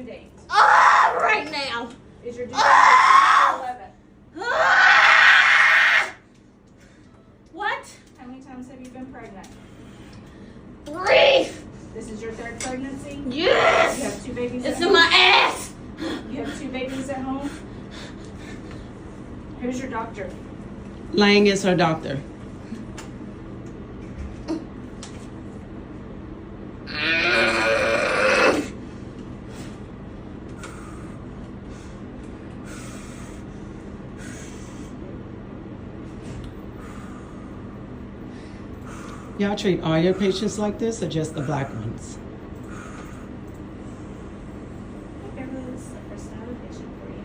due date? Right now. Is your due date September 11th? What? How many times have you been pregnant? 3. This is your 3rd pregnancy? Yes. You have 2 babies It's at in home? my ass. You have 2 babies at home? Who's your doctor? Lang is her doctor. Y'all treat all your patients like this or just the black ones? Beverly, this is the first another patient for you.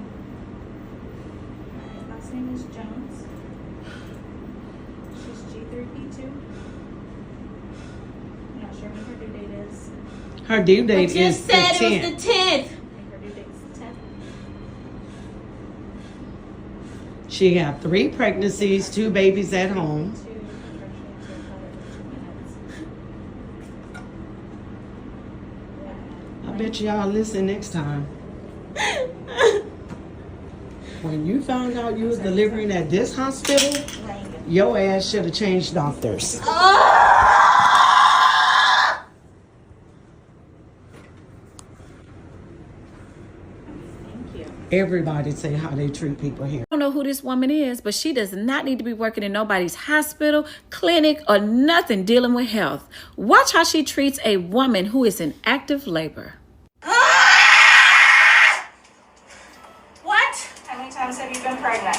Alright, last name is Jones. She's G3P2. I'm not sure when her due date is. Her due I date just is the said it 10th. was the 10th. I think her due date is the 10th. She had 3 pregnancies, 2 babies at home. To I bet y'all listen next time. When you found out you was delivering at this hospital, your ass should have changed doctors. Thank you. Everybody say how they treat people here. I don't know who this woman is, but she does not need to be working in nobody's hospital, clinic, or nothing dealing with health. Watch how she treats a woman who is in active labor. What? How many times have you been pregnant?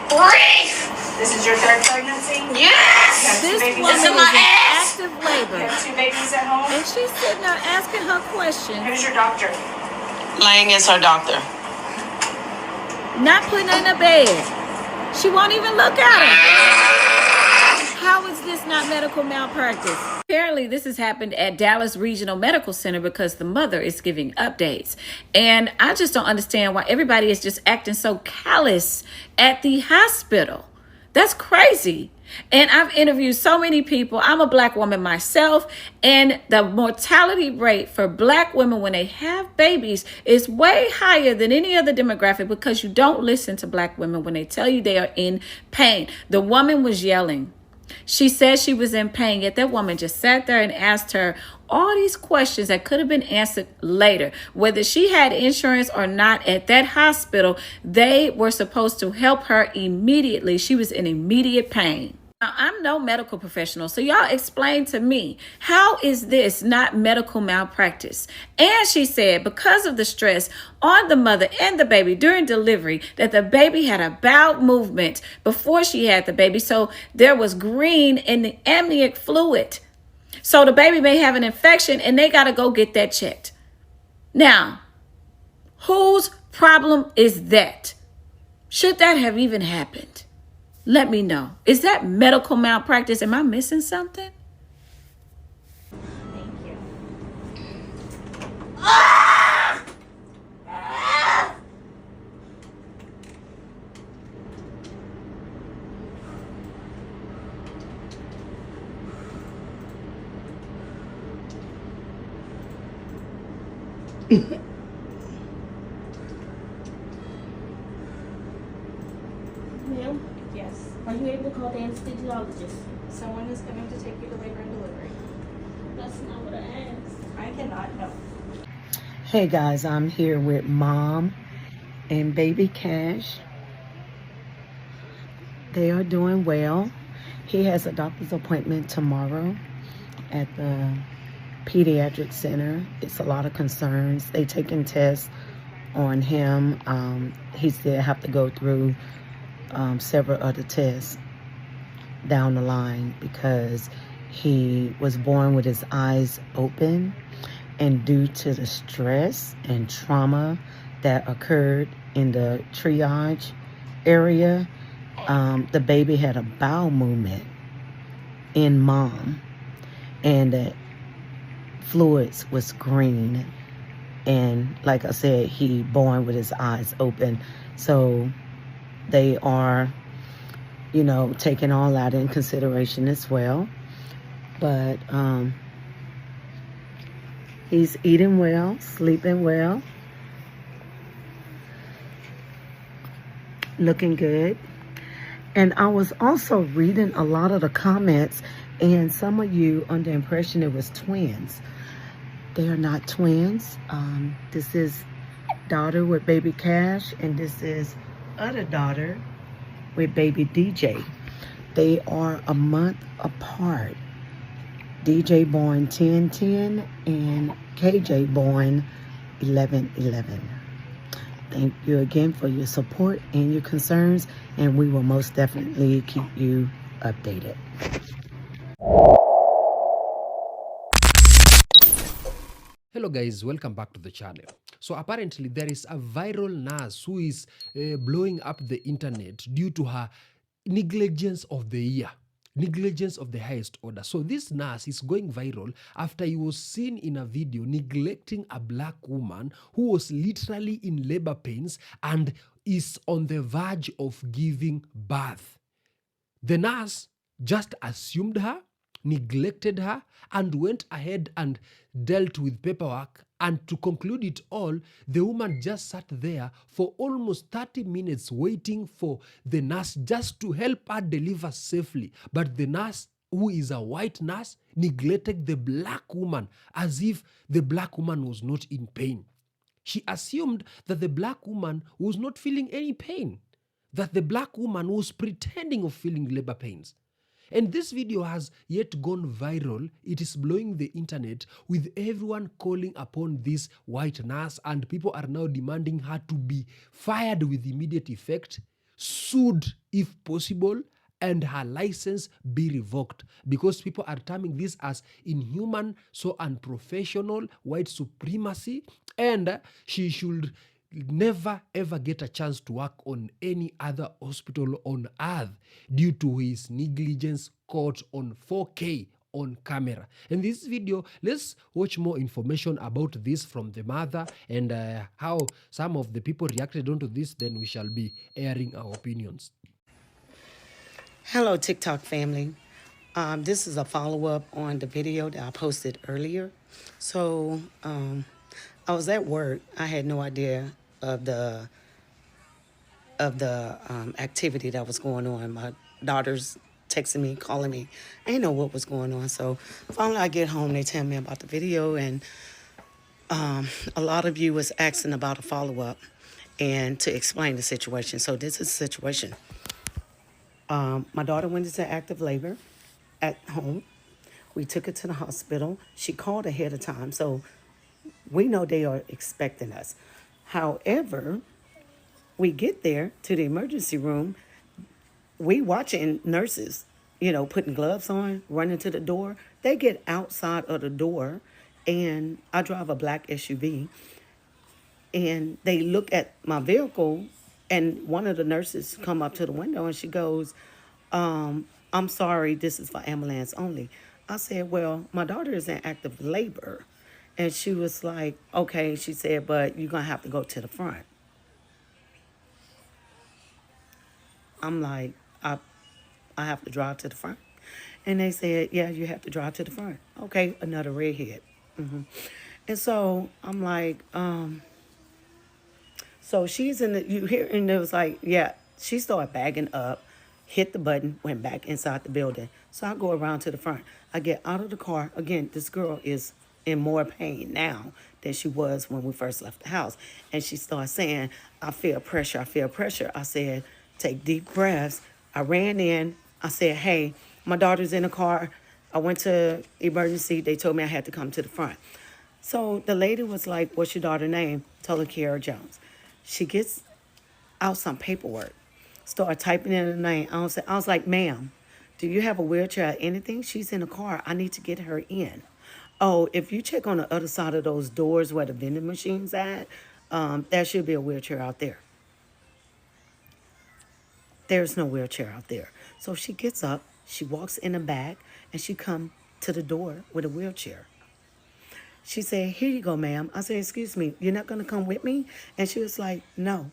3. This is your 3rd pregnancy? Yes. You have 2 This babies woman at is in home? active You labor. have 2 babies at home? And she's sitting there asking her questions, Who's your doctor? Lang is her doctor. not putting her in a bed. She won't even look at her. How is this not medical malpractice? Apparently, this has happened at Dallas Regional Medical Center because the mother is giving updates. And I just don't understand why everybody is just acting so callous at the hospital. That's crazy. And I've interviewed so many people. I'm a black woman myself, and the mortality rate for black women when they have babies is way higher than any other demographic because you don't listen to black women when they tell you they are in pain. The woman was yelling. She said she was in pain, yet that woman just sat there and asked her all these questions that could have been answered later. Whether she had insurance or not at that hospital, they were supposed to help her immediately. She was in immediate pain. Now, I'm no medical professional, so y'all explain to me, how is this not medical malpractice? And she said because of the stress on the mother and the baby during delivery, that the baby had a bowel movement before she had the baby, so there was green in the amniotic fluid. So the baby may have an infection and they got to go get that checked. Now, whose problem is that? Should that have even happened? Let me know. Is that medical malpractice? Am I missing something? Thank you. Ma'am, Yes. are you able to call the anesthesiologist? Someone is coming to take you to labor and delivery. That's not what I asked. I cannot, no. Hey guys, I'm here with Mom and baby Cash. They are doing well. He has a doctor's appointment tomorrow at the pediatric center. It's a lot of concerns. They taking tests on him. He still have to go through several other tests down the line because he was born with his eyes open, and due to the stress and trauma that occurred in the triage area, the baby had a bowel movement in Mom, and the fluids was green, and like I said, he born with his eyes open. So they are, you know, taking all that in consideration as well. But He's eating well, sleeping well, looking good. And I was also reading a lot of the comments, and some of you under the impression it was twins. They are not twins. This is daughter with baby Cash, and this is other daughter with baby DJ. They are a month apart. DJ born 10/10 and KJ born 11/11. Thank you again for your support and your concerns, and we will most definitely keep you updated. Hello guys, welcome back to the channel. So apparently there is a viral nurse who is blowing up the internet due to her negligence of the year. Negligence of the highest order. So this nurse is going viral after he was seen in a video neglecting a black woman who was literally in labor pains and is on the verge of giving birth. The nurse just assumed her, neglected her, and went ahead and dealt with paperwork. And to conclude it all, the woman just sat there for almost 30 minutes waiting for the nurse just to help her deliver safely. But the nurse, who is a white nurse, neglected the black woman as if the black woman was not in pain. She assumed that the black woman was not feeling any pain, that the black woman was pretending of feeling labor pains. And this video has yet gone viral. It is blowing the internet with everyone calling upon this white nurse, and people are now demanding her to be fired with immediate effect, sued if possible, and her license be revoked, because people are terming this as inhuman, so unprofessional, white supremacy, and she should never ever get a chance to work on any other hospital on earth due to his negligence caught on 4K on camera. In this video, let's watch more information about this from the mother and how some of the people reacted onto this. Then we shall be airing our opinions. Hello, TikTok family. This is a follow-up on the video that I posted earlier. So I was at work. I had no idea of the activity that was going on. My daughter's texting me, calling me. I didn't know what was going on. So finally I get home, they tell me about the video, and a lot of you was asking about a follow-up and to explain the situation. So this is the situation. My daughter went into active labor at home. We took her to the hospital. She called ahead of time, so we know they are expecting us. However, we get there to the emergency room. We watching nurses, putting gloves on, running to the door. They get outside of the door, and I drive a black SUV, and they look at my vehicle, and one of the nurses come up to the window, and she goes, I'm sorry, this is for ambulance only. I said, well, my daughter is in active labor. And she was like, okay. She said, but you're going to have to go to the front. I'm like, I have to drive to the front. And they said, yeah, you have to drive to the front. Okay, another redhead. And so I'm like, so she's in the, you hear, and it was like, yeah, she started bagging up, hit the button, went back inside the building. So I go around to the front. I get out of the car. Again, this girl is in more pain now than she was when we first left the house. And she started saying, I feel pressure, I feel pressure. I said, take deep breaths. I ran in. I said, hey, my daughter's in the car. I went to emergency. They told me I had to come to the front. So the lady was like, what's your daughter's name? Told her Kiara Jones. She gets out some paperwork, started typing in the name. I was like, ma'am, do you have a wheelchair or anything? She's in the car. I need to get her in. Oh, if you check on the other side of those doors where the vending machine's at, there should be a wheelchair out there. There's no wheelchair out there. So she gets up, she walks in the back, and she come to the door with a wheelchair. She said, here you go, ma'am. I said, excuse me, you're not going to come with me? And she was like, no.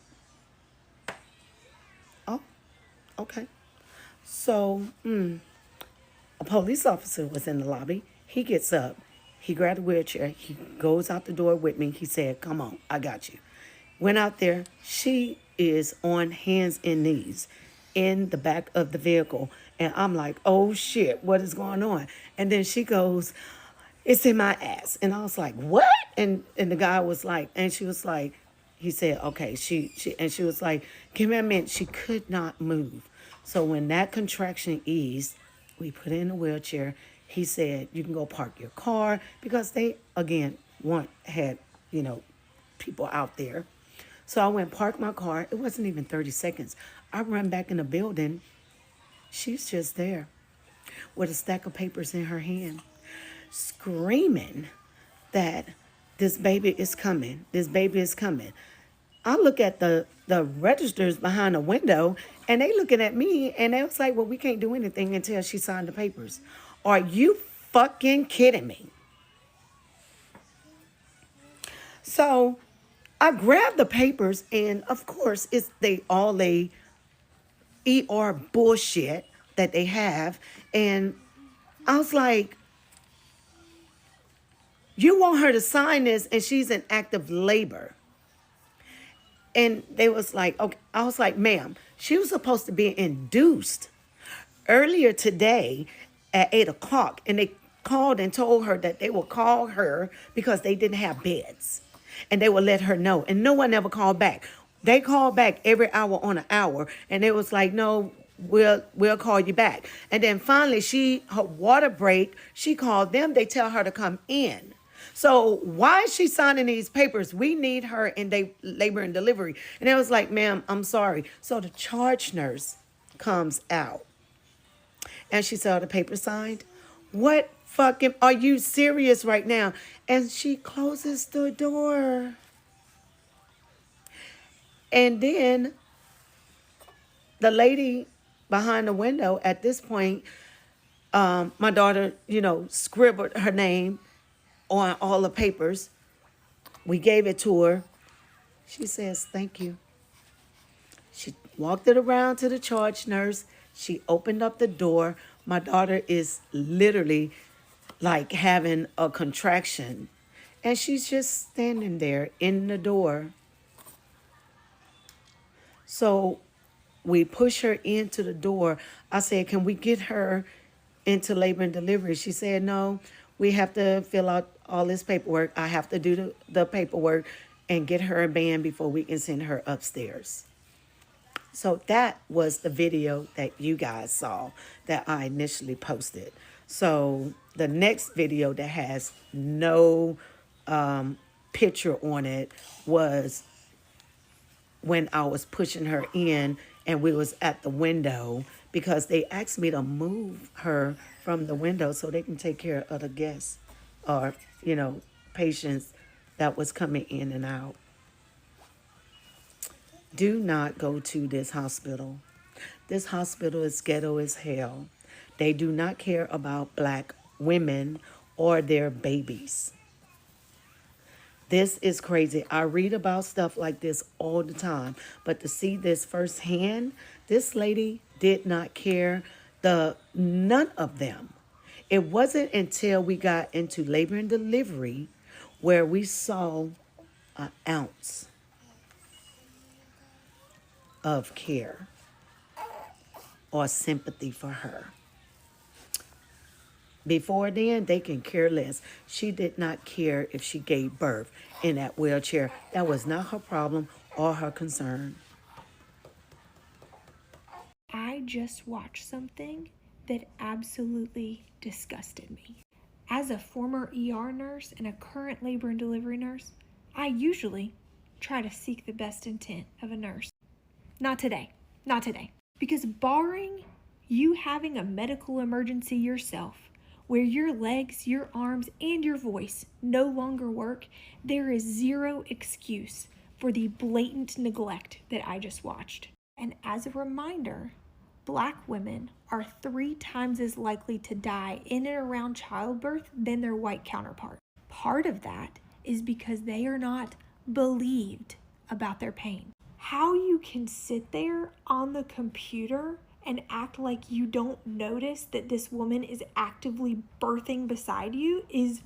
Oh, okay. So a police officer was in the lobby. He gets up. He grabbed a wheelchair. He goes out the door with me. He said, come on, I got you. Went out there. She is on hands and knees in the back of the vehicle. And I'm like, oh shit, what is going on? And then she goes, it's in my ass. And I was like, what? And the guy was like, and she was like, he said, okay, she was like, give me a minute. She could not move. So when that contraction eased, we put her in a wheelchair. He said, you can go park your car, because they, again, had, people out there. So I went park my car. It wasn't even 30 seconds. I run back in the building. She's just there with a stack of papers in her hand, screaming that this baby is coming. This baby is coming. I look at the registers behind the window, and they looking at me, and they was like, well, we can't do anything until she signed the papers. Are you fucking kidding me? So I grabbed the papers, and of course, it's all ER bullshit that they have. And I was like, you want her to sign this, and she's in active labor. And they was like, okay. I was like, ma'am, she was supposed to be induced earlier today at 8 o'clock. And they called and told her that they will call her because they didn't have beds. And they will let her know. And no one ever called back. They called back every hour on an hour. And it was like, no, we'll call you back. And then finally, her water break, she called them. They tell her to come in. So why is she signing these papers? We need her in labor and delivery. And it was like, ma'am, I'm sorry. So the charge nurse comes out. And she saw the paper signed. What fucking, are you serious right now? And she closes the door. And then the lady behind the window at this point, my daughter, scribbled her name on all the papers. We gave it to her. She says, thank you. She walked it around to the charge nurse. She opened up the door. My daughter is literally like having a contraction. And she's just standing there in the door. So we push her into the door. I said, can we get her into labor and delivery? She said, no, we have to fill out all this paperwork. I have to do the paperwork and get her a band before we can send her upstairs. So that was the video that you guys saw that I initially posted. So the next video that has no picture on it was when I was pushing her in and we was at the window, because they asked me to move her from the window so they can take care of the guests or, patients that was coming in and out. Do not go to this hospital. This hospital is ghetto as hell. They do not care about Black women or their babies. This is crazy. I read about stuff like this all the time, but to see this firsthand, this lady did not care. None of them. It wasn't until we got into labor and delivery where we saw an ounce of care or sympathy for her. Before then, they can care less. She did not care if she gave birth in that wheelchair. That was not her problem or her concern. I just watched something that absolutely disgusted me. As a former ER nurse and a current labor and delivery nurse, I usually try to seek the best intent of a nurse. Not today. Not today. Because barring you having a medical emergency yourself, where your legs, your arms, and your voice no longer work, there is zero excuse for the blatant neglect that I just watched. And as a reminder, Black women are 3 times as likely to die in and around childbirth than their white counterparts. Part of that is because they are not believed about their pain. How you can sit there on the computer and act like you don't notice that this woman is actively birthing beside you is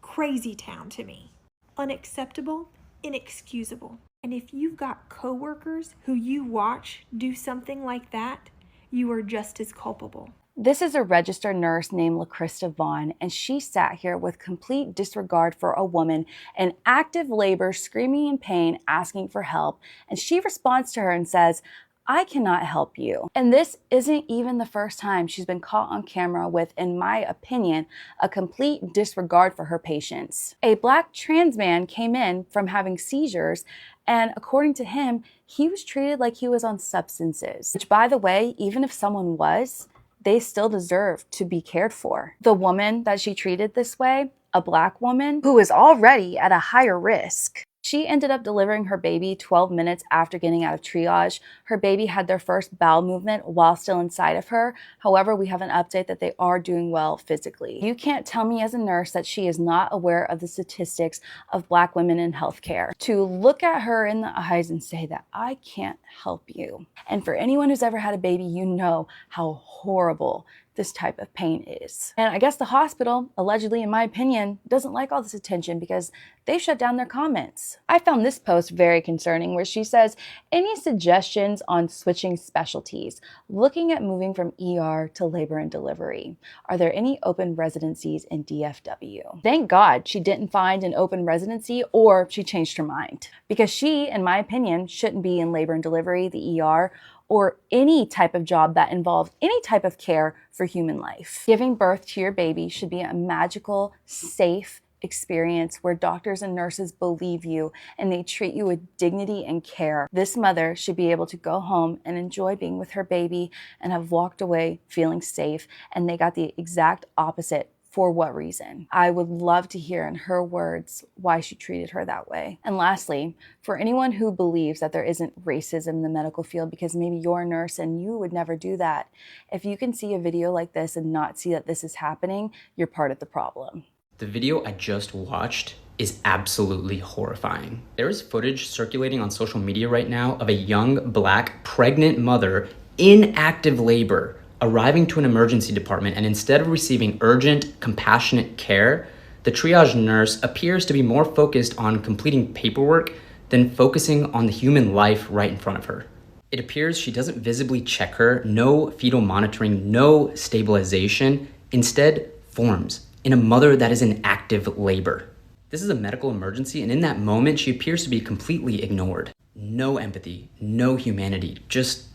crazy town to me. Unacceptable, inexcusable. And if you've got coworkers who you watch do something like that, you are just as culpable. This is a registered nurse named LaChrista Vaughn, and she sat here with complete disregard for a woman in active labor, screaming in pain, asking for help. And she responds to her and says, "I cannot help you." And this isn't even the first time she's been caught on camera with, in my opinion, a complete disregard for her patients. A Black trans man came in from having seizures, and according to him, he was treated like he was on substances. Which, by the way, even if someone was, they still deserve to be cared for. The woman that she treated this way, a Black woman who is already at a higher risk, she ended up delivering her baby 12 minutes after getting out of triage. Her baby had their first bowel movement while still inside of her. However, we have an update that they are doing well physically. You can't tell me as a nurse that she is not aware of the statistics of Black women in healthcare. To look at her in the eyes and say that I can't help you. And for anyone who's ever had a baby, you know how horrible this type of pain is. And I guess the hospital, allegedly in my opinion, doesn't like all this attention because they shut down their comments. I found this post very concerning where she says, "Any suggestions on switching specialties? Looking at moving from ER to labor and delivery. Are there any open residencies in DFW?" Thank God she didn't find an open residency or she changed her mind, because she, in my opinion, shouldn't be in labor and delivery, the ER, or any type of job that involves any type of care for human life. Giving birth to your baby should be a magical, safe experience where doctors and nurses believe you and they treat you with dignity and care. This mother should be able to go home and enjoy being with her baby and have walked away feeling safe, and they got the exact opposite. For what reason? I would love to hear in her words why she treated her that way. And lastly, for anyone who believes that there isn't racism in the medical field because maybe you're a nurse and you would never do that, if you can see a video like this and not see that this is happening, you're part of the problem. The video I just watched is absolutely horrifying. There is footage circulating on social media right now of a young Black pregnant mother in active labor arriving to an emergency department, and instead of receiving urgent, compassionate care, the triage nurse appears to be more focused on completing paperwork than focusing on the human life right in front of her. It appears she doesn't visibly check her, no fetal monitoring, no stabilization, instead forms in a mother that is in active labor. This is a medical emergency, and in that moment, she appears to be completely ignored. No empathy, no humanity, just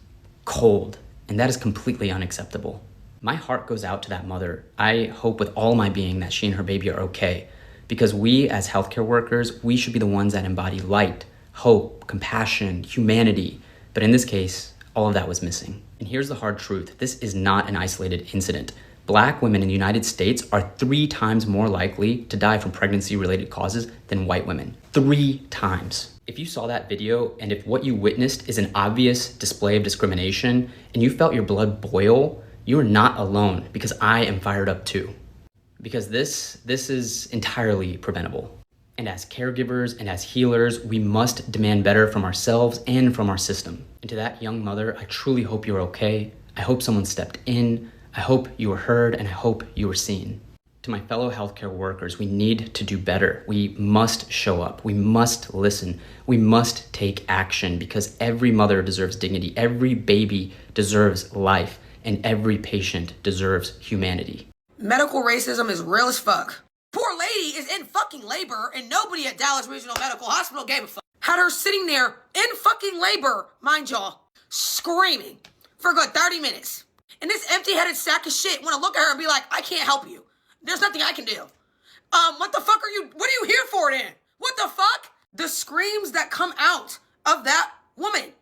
cold. And that is completely unacceptable. My heart goes out to that mother. I hope with all my being that she and her baby are okay, because we as healthcare workers, we should be the ones that embody light, hope, compassion, humanity. But in this case, all of that was missing. And here's the hard truth. This is not an isolated incident. Black women in the United States are 3 times more likely to die from pregnancy-related causes than white women. 3 times. If you saw that video and if what you witnessed is an obvious display of discrimination and you felt your blood boil, you are not alone, because I am fired up too. Because this is entirely preventable. And as caregivers and as healers, we must demand better from ourselves and from our system. And to that young mother, I truly hope you're okay. I hope someone stepped in. I hope you were heard, and I hope you were seen. To my fellow healthcare workers, we need to do better. We must show up. We must listen. We must take action, because every mother deserves dignity. Every baby deserves life, and every patient deserves humanity. Medical racism is real as fuck. Poor lady is in fucking labor, and nobody at Dallas Regional Medical Hospital gave a fuck. Had her sitting there in fucking labor, mind y'all, screaming for a good 30 minutes. And this empty-headed sack of shit want to look at her and be like, "I can't help you. There's nothing I can do." What the fuck what are you here for then? What the fuck? The screams that come out of that woman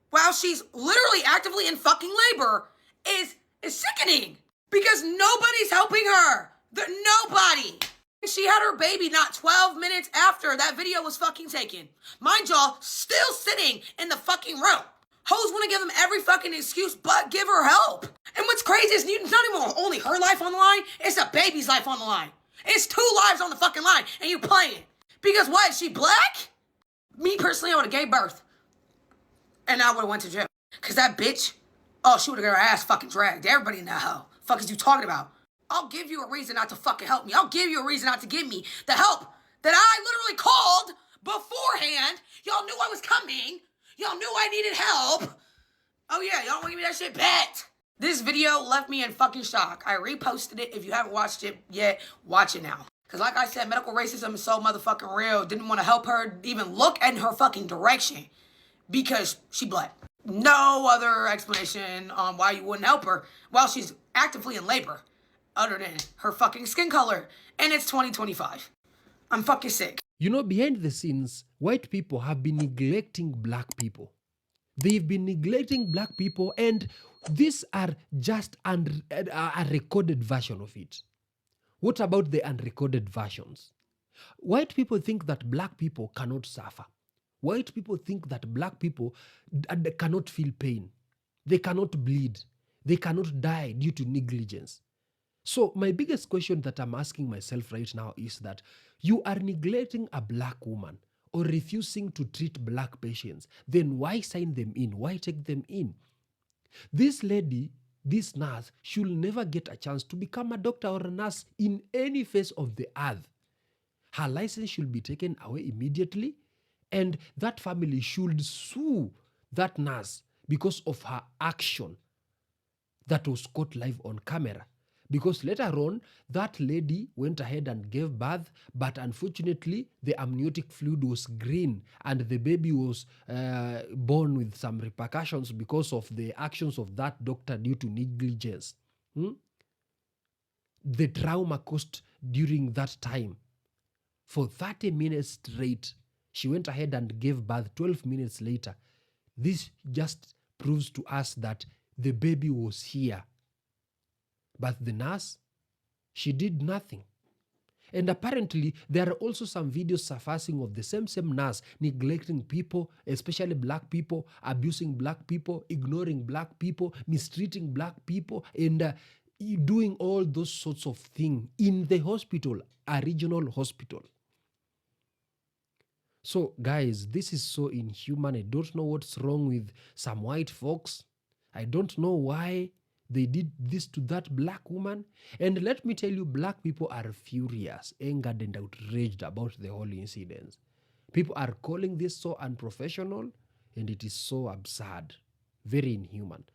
while she's literally actively in fucking labor is sickening, because nobody's helping her. Nobody. She had her baby not 12 minutes after that video was fucking taken. Mind y'all, still sitting in the fucking room. Hoes want to give them every fucking excuse but give her help. And what's crazy is it's not even only her life on the line, it's a baby's life on the line. It's 2 lives on the fucking line, and you playing. Because what, is she Black? Me personally, I would have gave birth. And I would have went to jail. Because that bitch, she would have got her ass fucking dragged. Everybody in that hoe. Fuck is you talking about? I'll give you a reason not to fucking help me. I'll give you a reason not to give me the help that I literally called beforehand. Y'all knew I was coming. Y'all knew I needed help. Oh yeah, y'all want to give me that shit? Bet. This video left me in fucking shock. I reposted it. If you haven't watched it yet, watch it now. Because like I said, medical racism is so motherfucking real. Didn't want to help her even look in her fucking direction because she black. No other explanation on why you wouldn't help her while she's actively in labor other than her fucking skin color. And it's 2025. I'm fucking sick. You know, behind the scenes, white people have been neglecting black people. They've been neglecting black people, and these are just a recorded version of it. What about the unrecorded versions? White people think that black people cannot suffer. White people think that black people cannot feel pain. They cannot bleed. They cannot die due to negligence. So my biggest question that I'm asking myself right now is that you are neglecting a black woman or refusing to treat black patients. Then why sign them in? Why take them in? This lady, this nurse, should never get a chance to become a doctor or a nurse in any face of the earth. Her license should be taken away immediately, and that family should sue that nurse because of her action that was caught live on camera. Because later on, that lady went ahead and gave birth, but unfortunately, the amniotic fluid was green and the baby was born with some repercussions because of the actions of that doctor due to negligence. The trauma caused during that time. For 30 minutes straight, she went ahead and gave birth 12 minutes later. This just proves to us that the baby was here. But the nurse, she did nothing. And apparently, there are also some videos surfacing of the same nurse neglecting people, especially black people, abusing black people, ignoring black people, mistreating black people, and doing all those sorts of things in the hospital, a regional hospital. So, guys, this is so inhuman. I don't know what's wrong with some white folks. I don't know why they did this to that black woman. And let me tell you, black people are furious, angered, and outraged about the whole incident. People are calling this so unprofessional, and it is so absurd, very inhuman.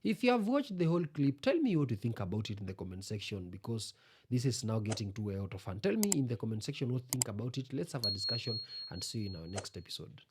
If you have watched the whole clip, tell me what you think about it in the comment section, because this is now getting too out of hand. Tell me in the comment section what you think about it. Let's have a discussion and see you in our next episode.